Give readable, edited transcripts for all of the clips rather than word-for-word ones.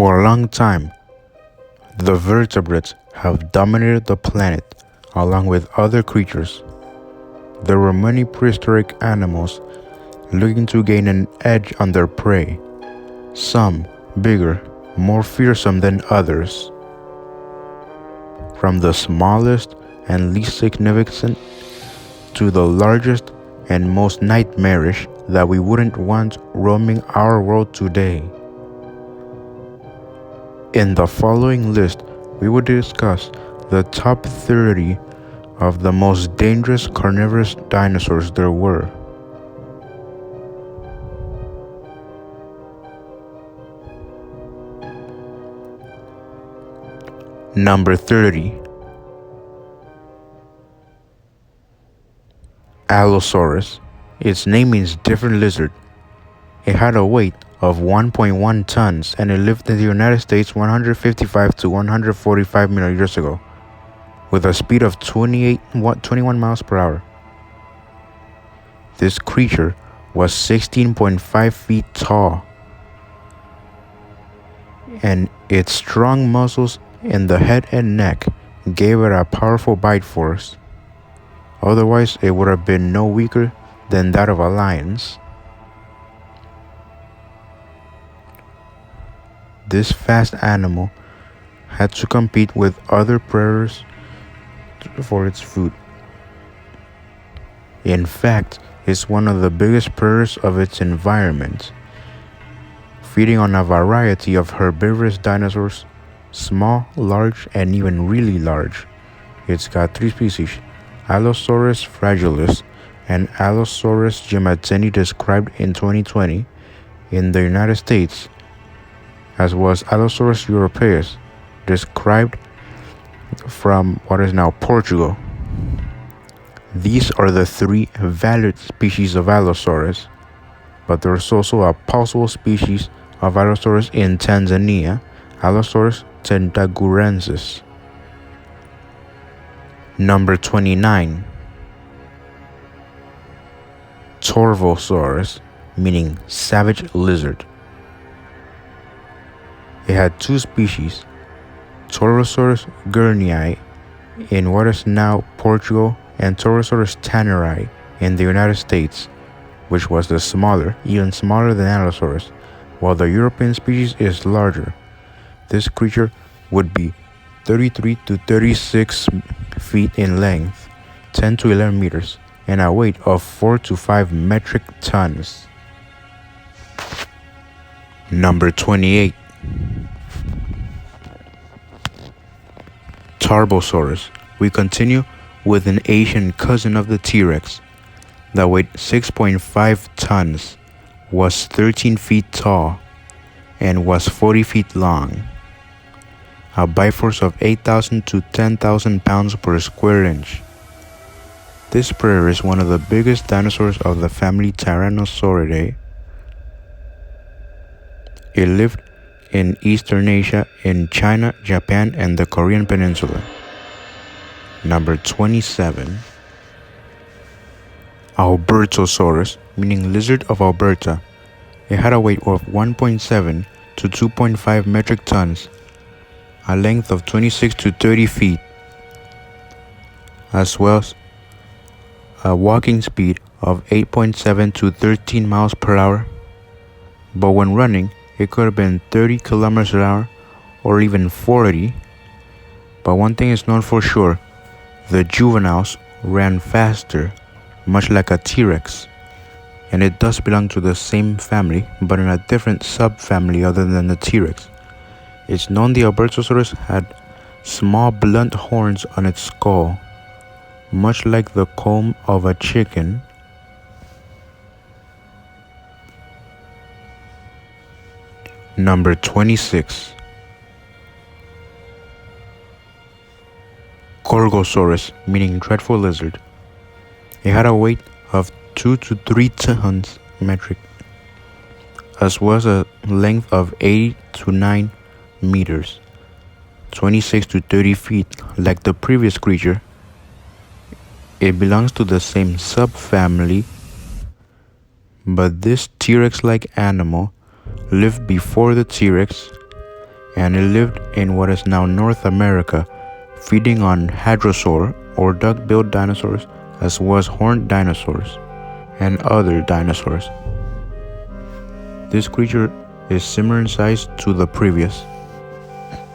For a long time, the vertebrates have dominated the planet along with other creatures. There were many prehistoric animals looking to gain an edge on their prey, some bigger, more fearsome than others. From the smallest and least significant to the largest and most nightmarish that we wouldn't want roaming our world today. In the following list, we will discuss the top 30 of the most dangerous carnivorous dinosaurs there were. Number 30. Allosaurus. Its name means different lizard. It had a weight of 1.1 tons and it lived in the United States 155 to 145 million years ago with a speed of 21 miles per hour. This creature was 16.5 feet tall, and its strong muscles in the head and neck gave it a powerful bite force. Otherwise, it would have been no weaker than that of a lion's. This fast animal had to compete with other predators for its food. In fact, it's one of the biggest predators of its environment, feeding on a variety of herbivorous dinosaurs, small, large, and even really large. It's got 3 species, Allosaurus fragilis and Allosaurus gimatini, described in 2020 in the United States, as well as Allosaurus europaeus, described from what is now Portugal. These are the 3 valid species of Allosaurus, but there's also a possible species of Allosaurus in Tanzania, Allosaurus tentagurensis. Number 29. Torvosaurus, meaning savage lizard. It had 2 species, Torvosaurus guernii in what is now Portugal and Torvosaurus tanneri in the United States, which was the smaller, even smaller than Allosaurus, while the European species is larger. This creature would be 33 to 36 feet in length, 10 to 11 meters, and a weight of 4 to 5 metric tons. Number 28. Tarbosaurus. We continue with an Asian cousin of the T-Rex that weighed 6.5 tons, was 13 feet tall, and was 40 feet long. A bite force of 8,000 to 10,000 pounds per square inch. This predator is one of the biggest dinosaurs of the family Tyrannosauridae. It lived in Eastern Asia, in China, Japan, and the Korean Peninsula. Number 27. Albertosaurus, meaning lizard of Alberta. It had a weight of 1.7 to 2.5 metric tons, a length of 26 to 30 feet, as well as a walking speed of 8.7 to 13 miles per hour. But when running, it could have been 30 kilometers per hour or even 40. But one thing is known for sure, the juveniles ran faster, much like a T-Rex. And it does belong to the same family, but in a different subfamily other than the T-Rex. It's known the Albertosaurus had small blunt horns on its skull, much like the comb of a chicken. Number 26. Gorgosaurus, meaning dreadful lizard. It had a weight of 2 to 3 tons metric, as well as a length of 8 to 9 meters, 26 to 30 feet. Like the previous creature, it belongs to the same subfamily, but this T-Rex-like animal lived before the T-Rex and it lived in what is now North America, feeding on hadrosaur or duck-billed dinosaurs, as well as horned dinosaurs and other dinosaurs. This creature is similar in size to the previous.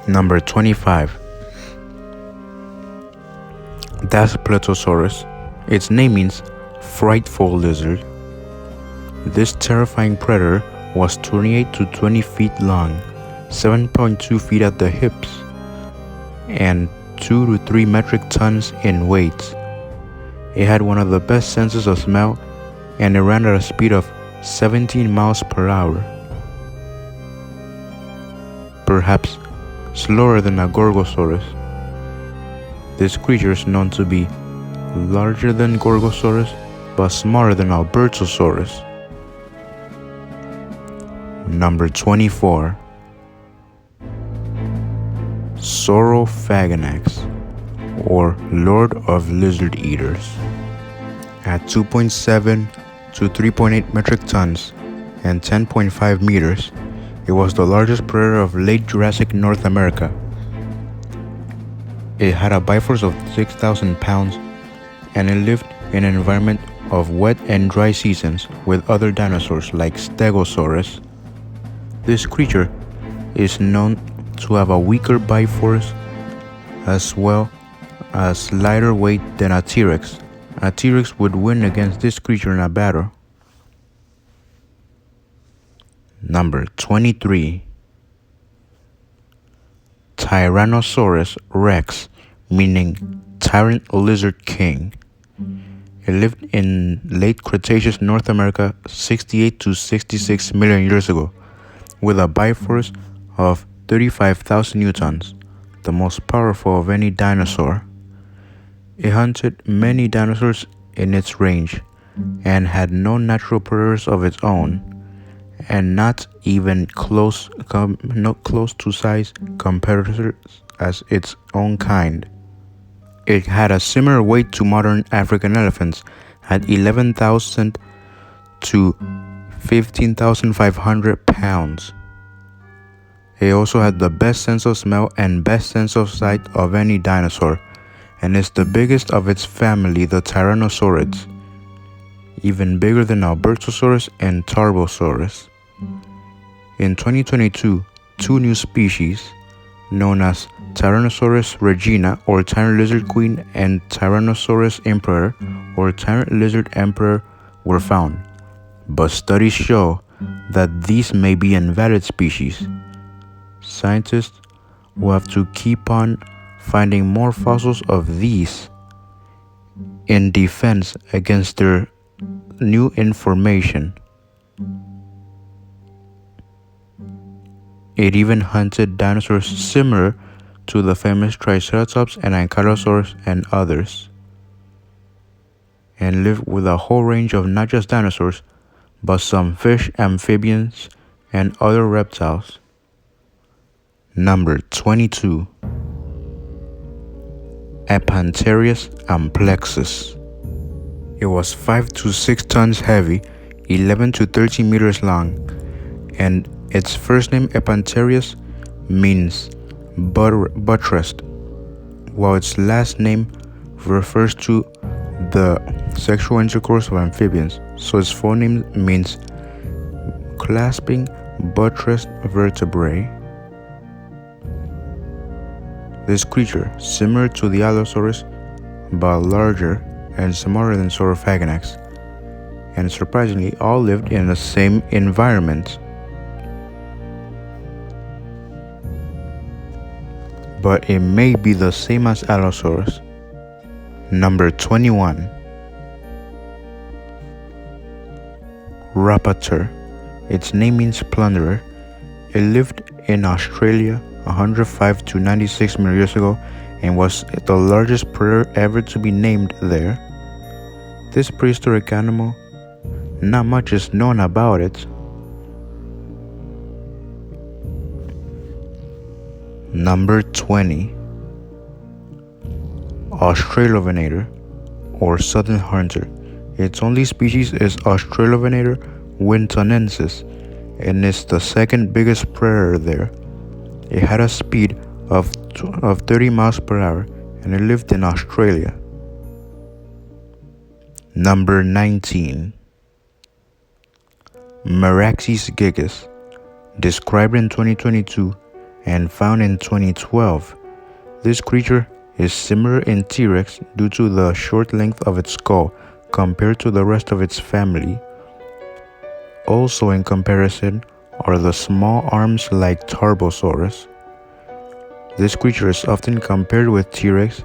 Number 25. Daspletosaurus. Its name means frightful lizard. This terrifying predator was 28 to 20 feet long, 7.2 feet at the hips, and 2 to 3 metric tons in weight. It had one of the best senses of smell, and it ran at a speed of 17 miles per hour. Perhaps slower than a Gorgosaurus. This creature is known to be larger than Gorgosaurus, but smaller than Albertosaurus. Number 24. Saurophaganax, or Lord of Lizard Eaters. At 2.7 to 3.8 metric tons and 10.5 meters, it was the largest predator of late Jurassic North America. It had a bite-force of 6,000 pounds, and it lived in an environment of wet and dry seasons with other dinosaurs like Stegosaurus. This creature is known to have a weaker bite force as well as lighter weight than a T-Rex. A T-Rex would win against this creature in a battle. Number 23. Tyrannosaurus rex, meaning Tyrant Lizard King. It lived in late Cretaceous North America 68 to 66 million years ago, with a bite force of 35,000 newtons, the most powerful of any dinosaur. It hunted many dinosaurs in its range and had no natural predators of its own, and not even close to size competitors as its own kind. It had a similar weight to modern African elephants at 11,000 to 15,500 pounds. It also had the best sense of smell and best sense of sight of any dinosaur, and is the biggest of its family, the Tyrannosaurids, even bigger than Albertosaurus and Tarbosaurus. In 2022, 2 new species, known as Tyrannosaurus regina or Tyrant Lizard Queen and Tyrannosaurus emperor or Tyrant Lizard Emperor, were found, but studies show that these may be invalid species. Scientists will have to keep on finding more fossils of these in defense against their new information. It even hunted dinosaurs similar to the famous Triceratops and Ankylosaurus and others, and lived with a whole range of not just dinosaurs, but some fish, amphibians, and other reptiles. Number 22. Epanterius amplexus. It was 5 to 6 tons heavy, 11 to 13 meters long, and its first name Epanterius means buttressed, while its last name refers to the sexual intercourse of amphibians, so its full name means clasping buttressed vertebrae. This creature, similar to the Allosaurus, but larger and smaller than Saurophaganax, and surprisingly all lived in the same environment. But it may be the same as Allosaurus. Number 21. Rapator. Its name means plunderer. It lived in Australia 105 to 96 million years ago and was the largest predator ever to be named there. This prehistoric animal, not much is known about it. Number 20. Australovenator, or southern hunter. Its only species is Australovenator wintonensis, and is the second biggest predator there. It had a speed of 30 miles per hour and it lived in Australia. Number 19. Meraxes gigas, described in 2022 and found in 2012. This creature is similar in T-Rex due to the short length of its skull compared to the rest of its family. Also in comparison are the small arms like Tarbosaurus. This creature is often compared with T-Rex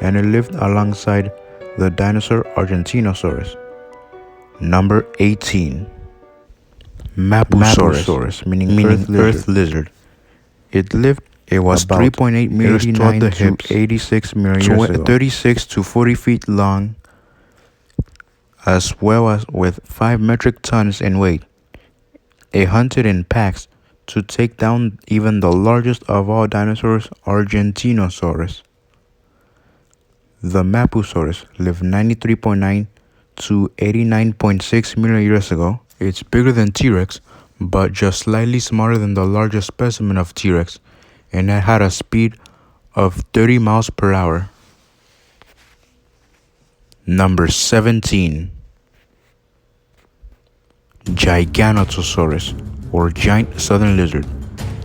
and it lived alongside the dinosaur Argentinosaurus. Number 18. Mapusaurus, meaning earth lizard. It was 3.8 meters toward the hips, 86 million years ago, 36 to 40 feet long, as well as with 5 metric tons in weight. It hunted in packs to take down even the largest of all dinosaurs, Argentinosaurus. The Mapusaurus lived 93.9 to 89.6 million years ago. It's bigger than T-Rex, but just slightly smaller than the largest specimen of T-Rex, and it had a speed of 30 miles per hour. Number 17. Giganotosaurus, or giant southern lizard,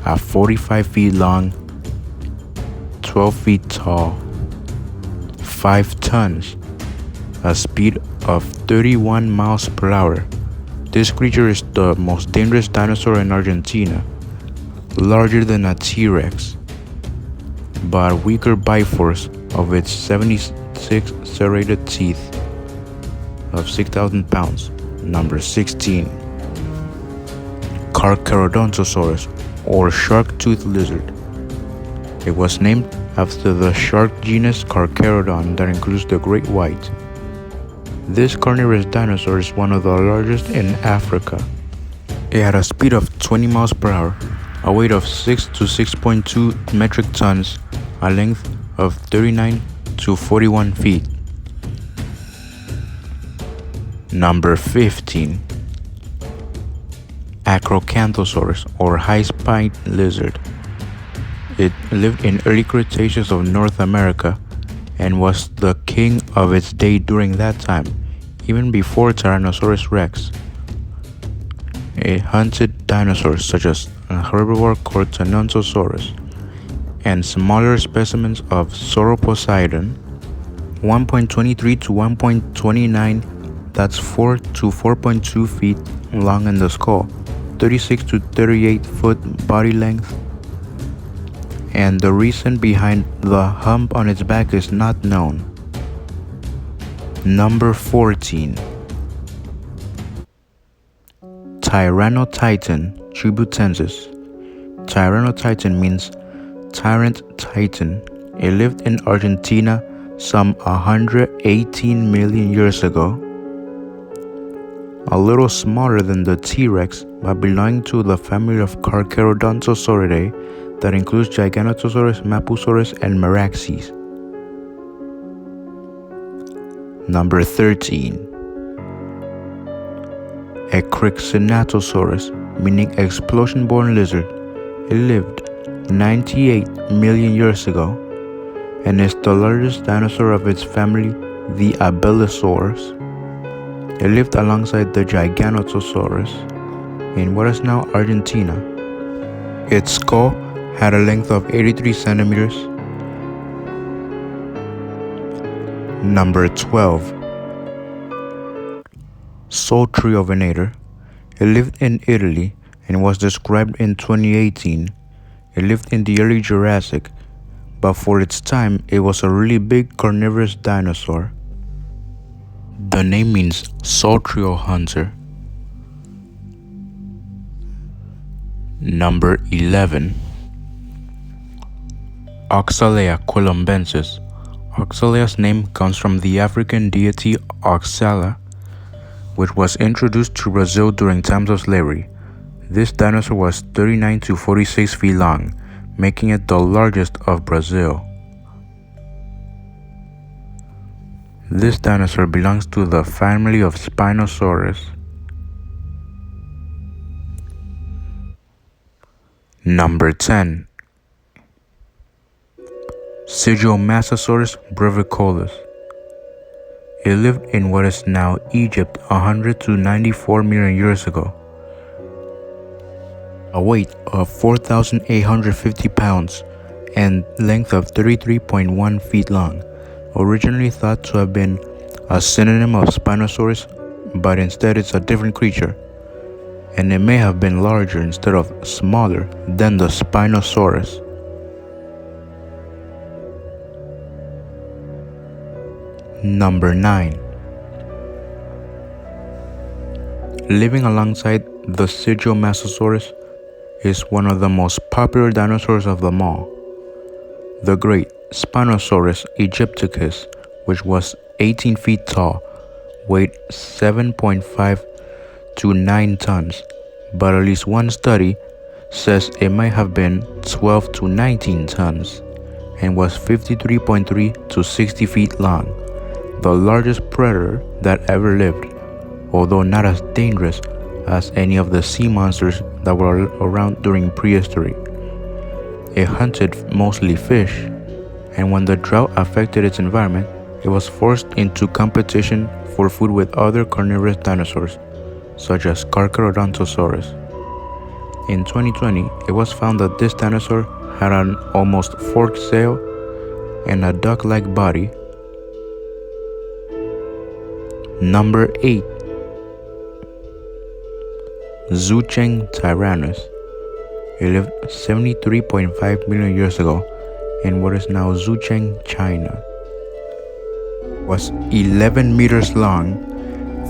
at 45 feet long, 12 feet tall, 5 tons, a speed of 31 miles per hour. This creature is the most dangerous dinosaur in Argentina, larger than a T-Rex, but weaker bite force of its 76 serrated teeth of 6,000 pounds. Number 16. Carcharodontosaurus, or shark-toothed lizard. It was named after the shark genus Carcharodon that includes the great white. This carnivorous dinosaur is one of the largest in Africa. It had a speed of 20 miles per hour, a weight of 6 to 6.2 metric tons, a length of 39 to 41 feet. Number 15. Acrocanthosaurus, or high-spined lizard. It lived in early Cretaceous of North America and was the king of its day during that time, even before Tyrannosaurus rex. It hunted dinosaurs such as herbivore Cortanontosaurus and smaller specimens of Sauroposeidon, 1.23 to 1.29, that's 4 to 4.2 feet long in the skull, 36 to 38 foot body length, and the reason behind the hump on its back is not known. Number 14. Tyrannotitan tributensis. Tyrannotitan means tyrant titan. It lived in Argentina some 118 million years ago. A little smaller than the T-Rex, but belonging to the family of Carcharodontosauridae that includes Giganotosaurus, Mapusaurus, and Meraxes. Number 13. Equixnatosaurus, meaning explosion-born lizard. It lived 98 million years ago and is the largest dinosaur of its family, the Abelisaurs. It lived alongside the Giganotosaurus in what is now Argentina. Its skull had a length of 83 centimeters. Number 12. Sotriovenator. It lived in Italy and was described in 2018. It lived in the early Jurassic, but for its time, it was a really big carnivorous dinosaur. The name means Sotrio hunter. Number 11. Oxalea colombensis. Oxalea's name comes from the African deity Oxala, which was introduced to Brazil during times of slavery. This dinosaur was 39 to 46 feet long, making it the largest of Brazil. This dinosaur belongs to the family of Spinosaurus. Number 10. Sigilomastosaurus brevicolus. It lived in what is now Egypt 100 to 94 million years ago. A weight of 4,850 pounds and length of 33.1 feet long, originally thought to have been a synonym of Spinosaurus, but instead it's a different creature, and it may have been larger instead of smaller than the Spinosaurus. Number 9. Living alongside the Sigilomastosaurus is one of the most popular dinosaurs of them all, the great Spinosaurus aegypticus, which was 18 feet tall, weighed 7.5 to 9 tons, but at least one study says it might have been 12 to 19 tons, and was 53.3 to 60 feet long, the largest predator that ever lived, although not as dangerous as any of the sea monsters that were around during prehistory. It hunted mostly fish, and when the drought affected its environment, it was forced into competition for food with other carnivorous dinosaurs, such as Carcharodontosaurus. In 2020, it was found that this dinosaur had an almost forked tail and a duck-like body. Number 8. Zhucheng tyrannus. It lived 73.5 million years ago in what is now Zhucheng, China. Was 11 meters long,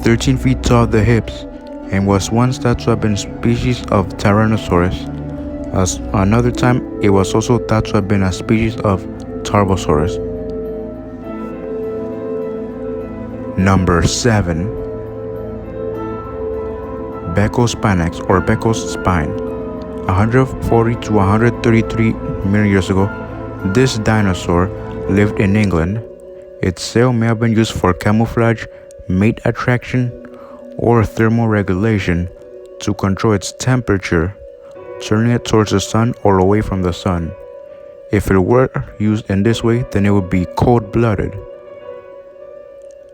13 feet tall at the hips, and was once thought to have been a species of Tyrannosaurus. As another time, it was also thought to have been a species of Tarbosaurus. Number 7. Beckospinax or Becko's spine. 140 to 133 million years ago, this dinosaur lived in England. Its tail may have been used for camouflage, mate attraction, or thermal regulation to control its temperature, turning it towards the sun or away from the sun. If it were used in this way, then it would be cold-blooded.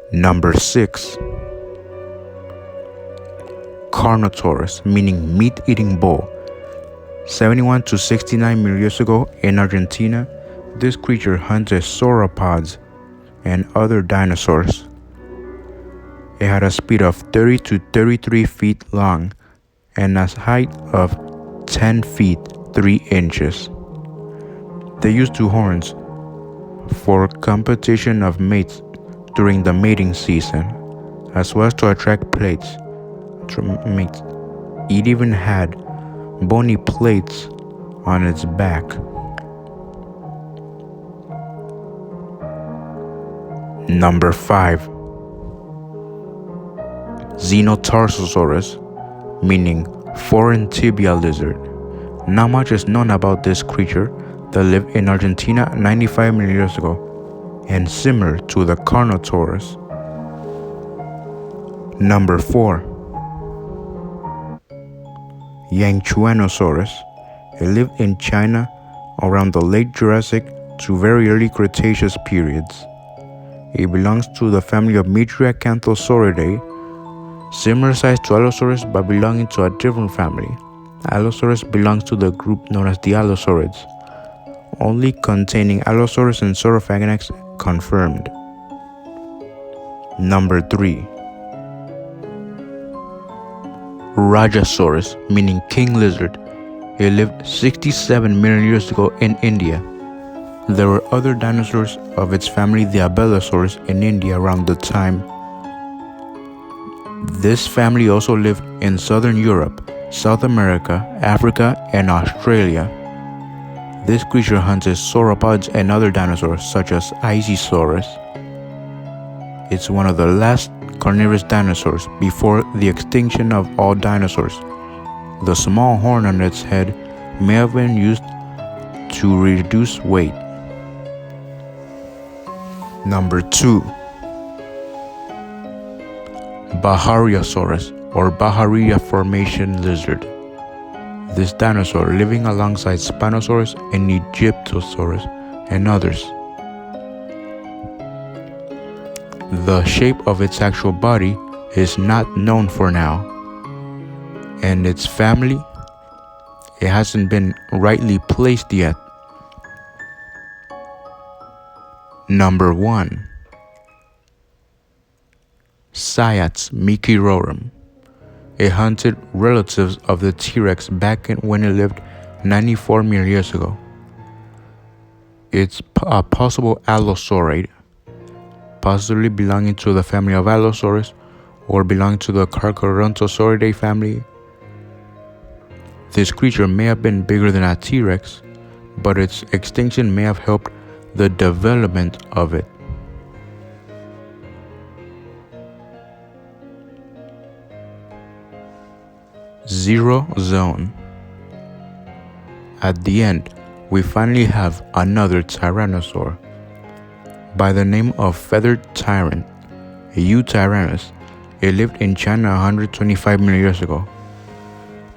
Number 6. Carnotaurus, meaning meat-eating bull. 71 to 69 million years ago in Argentina, this creature hunted sauropods and other dinosaurs. It had a speed of 30 to 33 feet long and a height of 10 feet 3 inches. They used 2 horns for competition of mates during the mating season, as well as to attract mates. It even had bony plates on its back. Number 5. Xenotarsosaurus, meaning foreign tibia lizard. Not much is known about this creature that lived in Argentina 95 million years ago, and similar to the Carnotaurus. Number 4. Yangchuanosaurus. It lived in China around the late Jurassic to very early Cretaceous periods. It belongs to the family of Metriacanthosauridae, similar size to Allosaurus but belonging to a different family. Allosaurus belongs to the group known as the Allosaurids, only containing Allosaurus and Saurophaganax confirmed. Number 3. Rajasaurus, meaning king lizard. It lived 67 million years ago in India. There were other dinosaurs of its family, the Abelisaurs, in India around the time. This family also lived in southern Europe, South America, Africa, and Australia. This creature hunted sauropods and other dinosaurs such as Ichthyosaurus. It's one of the last carnivorous dinosaurs before the extinction of all dinosaurs. The small horn on its head may have been used to reduce weight. Number 2. Bahariasaurus or Baharia Formation lizard. This dinosaur living alongside Spinosaurus and Egyptosaurus and others The shape of its actual body is not known for now, and its family, it hasn't been rightly placed yet. Number 1. Cyats mikirorum. It hunted relatives of the T-Rex back when it lived 94 million years ago. It's a possible allosauride, possibly belonging to the family of Allosaurus or belonging to the Carcharodontosauridae family. This creature may have been bigger than a T-Rex, but its extinction may have helped the development of it. Zero Zone. At the end, we finally have another tyrannosaur. By the name of Feathered Tyrant, Eutyrannus, it lived in China 125 million years ago.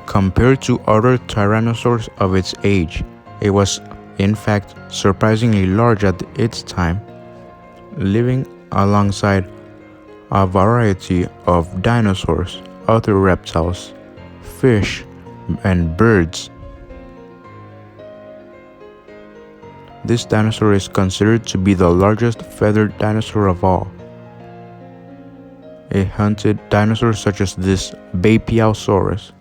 Compared to other tyrannosaurs of its age, it was in fact surprisingly large at its time, living alongside a variety of dinosaurs, other reptiles, fish, and birds. This dinosaur is considered to be the largest feathered dinosaur of all. It hunted dinosaurs such as this Bapiosaurus,